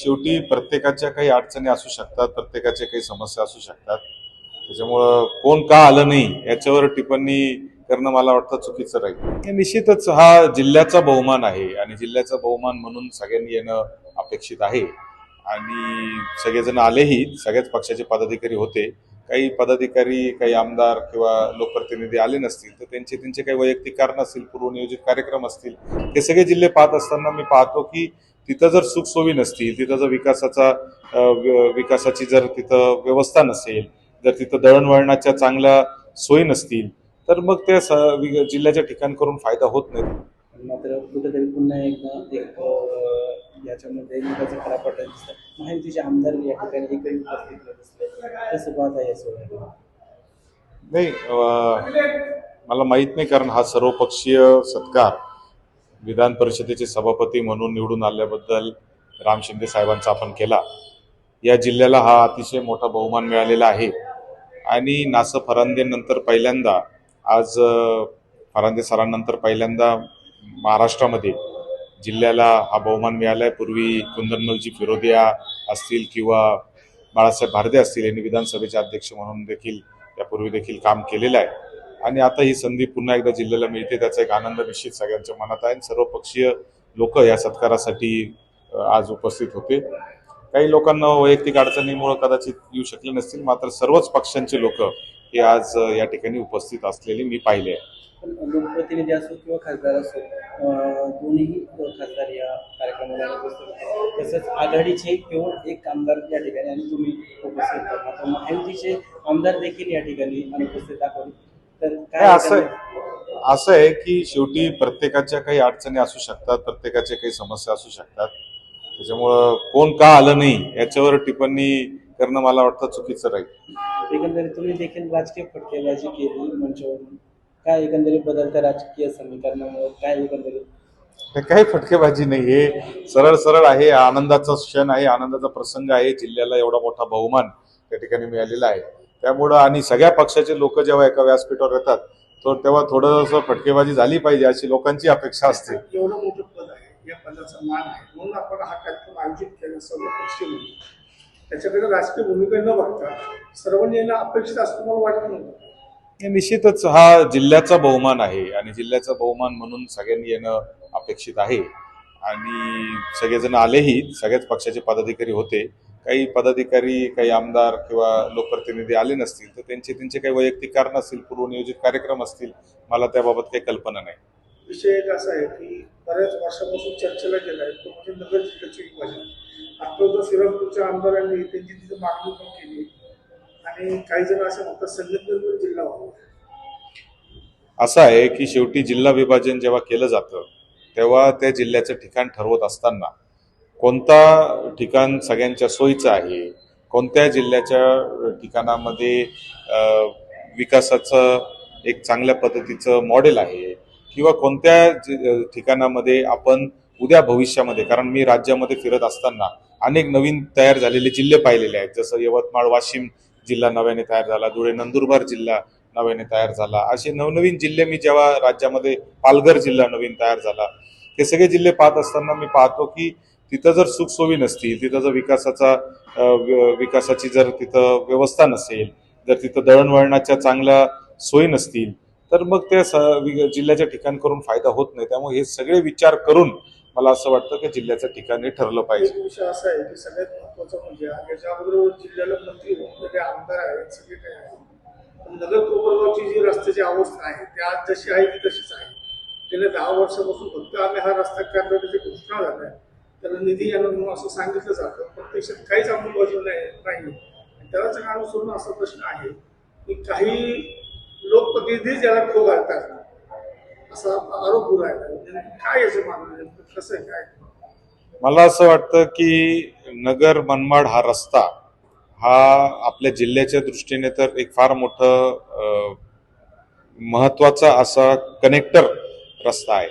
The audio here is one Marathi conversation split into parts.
शेवटी प्रत्येकाच्या काही अडचणी असू शकतात, प्रत्येकाच्या काही समस्या असू शकतात. त्याच्यामुळं कोण का आलं नाही याच्यावर टिप्पणी करणं मला वाटतं चुकीचं राहील. हे निश्चितच हा जिल्ह्याचा बहुमान आहे आणि जिल्ह्याचा बहुमान म्हणून सगळ्यांनी येणं अपेक्षित आहे आणि सगळेजण आलेही. सगळ्याच पक्षाचे पदाधिकारी होते. काही पदाधिकारी, काही आमदार किंवा लोकप्रतिनिधी आले नसतील तर त्यांचे त्यांचे काही वैयक्तिक कारण असतील, पूर्वनियोजित कार्यक्रम असतील. हे सगळे जिल्हे पाहत असताना मी पाहतो की तिथं जर सुखसोयी नसतील, तिथं जर विकासाची जर तिथं व्यवस्था नसेल, जर तिथं दळणवळणाच्या चांगल्या सोयी नसतील तर मग त्या जिल्ह्याच्या ठिकाण करून फायदा होत नाही. मात्र कुठेतरी पुन्हा एकदा एक याच्यामध्ये निकाचा खरा पडला दिसतं. माहितीचे आमदार या ठिकाणी एकही उपस्थित दिसले. कसं पाहता या सोहळ्याला? नाही, मला माहित नाही, कारण हा सर्वपक्षीय सत्कार विधान परिषदेचे सभापती म्हणून निवडून आल्याबद्दल राम शिंदे साहेबांचा आपण केला. या जिल्ह्याला हा अतिशय मोठा बहुमान मिळालेला आहे आणि नासं फरांदेनंतर पहिल्यांदा, आज फरांदे सरांनंतर पहिल्यांदा महाराष्ट्रामध्ये जिल्ह्याला हा बहुमान मिळाला आहे. पूर्वी कुंदनमलजी फिरोदिया असतील किंवा बाळासाहेब भारदे असतील यांनी विधानसभेचे अध्यक्ष म्हणून देखील यापूर्वी देखील काम केलेलं आहे आणि आता ही संधी पुन्हा एकदा जिल्ह्याला मिळते, त्याचा एक आनंद निश्चित सगळ्यांच्या मनात आहे. सर्वपक्षीय लोक या सत्कारासाठी आज उपस्थित होते. काही लोकांना वैयक्तिक अडचणीमुळे कदाचित येऊ शकले नसतील, मात्र सर्वच पक्षांचे लोक हे आज या ठिकाणी उपस्थित असलेले मी पाहिले आहे. पण लोकप्रतिनिधी असो किंवा खासदार असो, दोन्ही खासदार या कार्यक्रमाला उपस्थित होते. तसंच आघाडीचे केवळ एक आमदार या ठिकाणी आणि तुम्ही उपस्थित होता. आता महायुतीचे आमदार देखील या ठिकाणी अनुपस्थित दाखवले. तर काय असं आहे की शेवटी प्रत्येकाच्या काही अडचणी असू शकतात, प्रत्येकाच्या काही समस्या असू शकतात. त्याच्यामुळं कोण का आलं नाही याच्यावर टिप्पणी करणं मला वाटतं चुकीचं राहील. एकंदरीत तुम्ही देखील राजकीय फटकेबाजी केली मंचावरून. काय एकंदरीत बदलत्या राजकीय समीकरणामुळे काय एकंदरीत? हे काही फटकेबाजी नाही, हे सरळ सरळ आहे. आनंदाचा क्षण आहे, आनंदाचा प्रसंग आहे. जिल्ह्याला एवढा मोठा बहुमान त्या ठिकाणी मिळालेला आहे. त्यामुळं आणि सगळ्या पक्षाचे लोक जेव्हा एका व्यासपीठावर येतात तर तेव्हा थोडंसं फटकेबाजी झाली पाहिजे अशी लोकांची अपेक्षा असते. एवढं मोठं पद आहे, या पदाचा मान आहे म्हणून आपण हा कार्यक्रम आयोजित केला सर्व पक्षी म्हणून. त्याच्याकडे राजकीय भूमिका न बघता सर्वांनी येणं अपेक्षित असतं मला वाटत नव्हतं. हे निश्चितच हा जिल्ह्याचा बहुमान आहे आणि जिल्ह्याचा बहुमान म्हणून सगळ्यांनी येणं अपेक्षित आहे आणि सगळेजण आलेही. सगळ्याच पक्षाचे पदाधिकारी होते. काही पदाधिकारी, काही आमदार किंवा लोकप्रतिनिधी आले नसतील तर त्यांचे त्यांचे काही वैयक्तिक कारण असतील, पूर्वनियोजित कार्यक्रम असतील. मला त्याबाबत काही कल्पना नाही. विषय एक असा आहे की बऱ्याच वर्षापासून चर्चेला गेला आहे तो म्हणजे नगर जिल्ह्याची विभाजन. आता श्रीरामपूरच्या आमदारांनी त्यांची तिथे मागणी पण केली आणि काही जण असं म्हणतात संघटनेतून जिल्हा व्हावा. असं आहे की शेवटी जिल्हा विभाजन जेव्हा केलं जातं तेव्हा त्या जिल्ह्याचं ठिकाण ठरवत असताना कोणता ठिकाण सगळ्यांच्या सोयीचं आहे, कोणत्या जिल्ह्याच्या ठिकाणामध्ये विकासाचं एक चांगल्या पद्धतीचं मॉडेल आहे किंवा कोणत्या ठिकाणामध्ये आपण उद्या भविष्यामध्ये, कारण मी राज्यामध्ये फिरत असताना अनेक नवीन तयार झालेले जिल्हे पाहिलेले आहेत. जसं यवतमाळ वाशिम जिल्हा नव्याने तयार झाला, धुळे नंदुरबार जिल्हा नव्याने तयार झाला. असे नवनवीन जिल्हे मी जेव्हा राज्यामध्ये, पालघर जिल्हा नवीन तयार झाला, हे सगळे जिल्हे पाहत असताना मी पाहतो की तिथं जर सुखसोयी नसतील, तिथं जर विकासाची जर तिथं व्यवस्था नसेल, जर तिथं दळणवळणाच्या चांगल्या सोयी नसतील तर मग त्या जिल्ह्याच्या ठिकाण करून फायदा होत नाही. त्यामुळे हे सगळे विचार करून मला असं वाटतं की जिल्ह्याचं ठिकाण हे ठरलं पाहिजे. एक विषय असा आहे की सगळ्यात महत्वाचा म्हणजे याच्या अगोदर जिल्ह्याला मंत्री होणारे आमदार आहेत, सगळे काही आहेत. पण नगर कोपरगावची जी रस्त्याची अवस्था आहे ती आज जशी आहे ती तशीच आहे. गेल्या 10 वर्षापासून फक्त आम्ही हा रस्ता करण्याची घोषणा झाल्या, त्याला निधी येणार म्हणून असं सांगितलं जातं. प्रत्यक्षात काहीच अंमलबजावणी नाही. त्यालाच अनुसरून असा प्रश्न आहे की काही लोकप्रतिनिधीच याला खो घालतात असा आरोप होऊ राहिला. काय याचं मागणं कसं आहे काय? मला असं वाटतं की नगर मनमाड हा रस्ता हा आपल्या जिल्ह्याच्या दृष्टीने तर एक फार मोठं महत्वाचा असा कनेक्टर रस्ता आहे.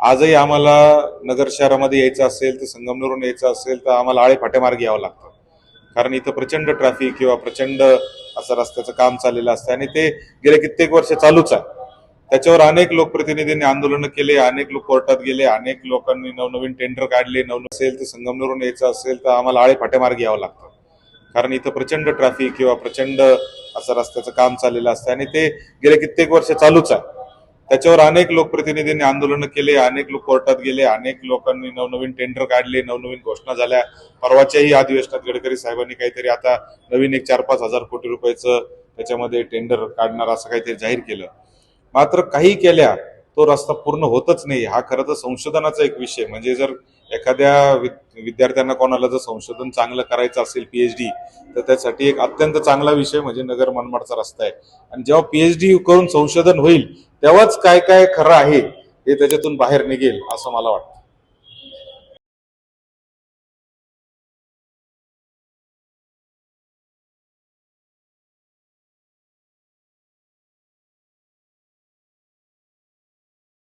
आजही आम्हाला नगर शहरामध्ये यायचं असेल तर संगमनेरवरून यायचं असेल तर आम्हाला आळे फाट्यामार्गे यावं लागतं, कारण इथं प्रचंड ट्रॅफिक किंवा प्रचंड असं रस्त्याचं काम चाललेलं असतं आणि ते गेले कित्येक वर्ष चालूच आहे. त्याच्यावर अनेक लोकप्रतिनिधींनी आंदोलन केले, अनेक लोक कोर्टात गेले, अनेक लोकांनी नवनवीन टेंडर काढले. नवनवीन असेल तर संगमनेरहून यायचं असेल तर आम्हाला आळे फाट्यामार्गे यावं लागतं, कारण इथं प्रचंड ट्रॅफिक किंवा प्रचंड असं रस्त्याचं काम चाललेलं असतं आणि ते गेले कित्येक वर्ष चालूच आहे. त्याच्यावर अनेक लोकप्रतिनिधींनी आंदोलन केले, अनेक लोक कोर्टात गेले, अनेक लोकांनी नवनवीन टेंडर काढले, नवनवीन घोषणा झाल्या. परवाच्याही अधिवेशनात गडकरी साहेबांनी काहीतरी आता नवीन एक 4-5 हजार कोटी रुपयाचं त्याच्यामध्ये टेंडर काढणार असं काहीतरी जाहीर केलं. मात्र काही केल्या तो रस्ता पूर्ण होतच नाही. हा खरं तर संशोधनाचा एक विषय, म्हणजे जर एखाद्या विद्यार्थ्यांना कोणाला जर संशोधन चांगलं करायचं असेल PhD, तर त्यासाठी एक अत्यंत चांगला विषय म्हणजे नगर मनमाडचा रस्ता आहे. आणि जेव्हा PhD करून संशोधन होईल तेव्हाच काय काय खरं आहे हे त्याच्यातून बाहेर निघेल असं मला वाटतं.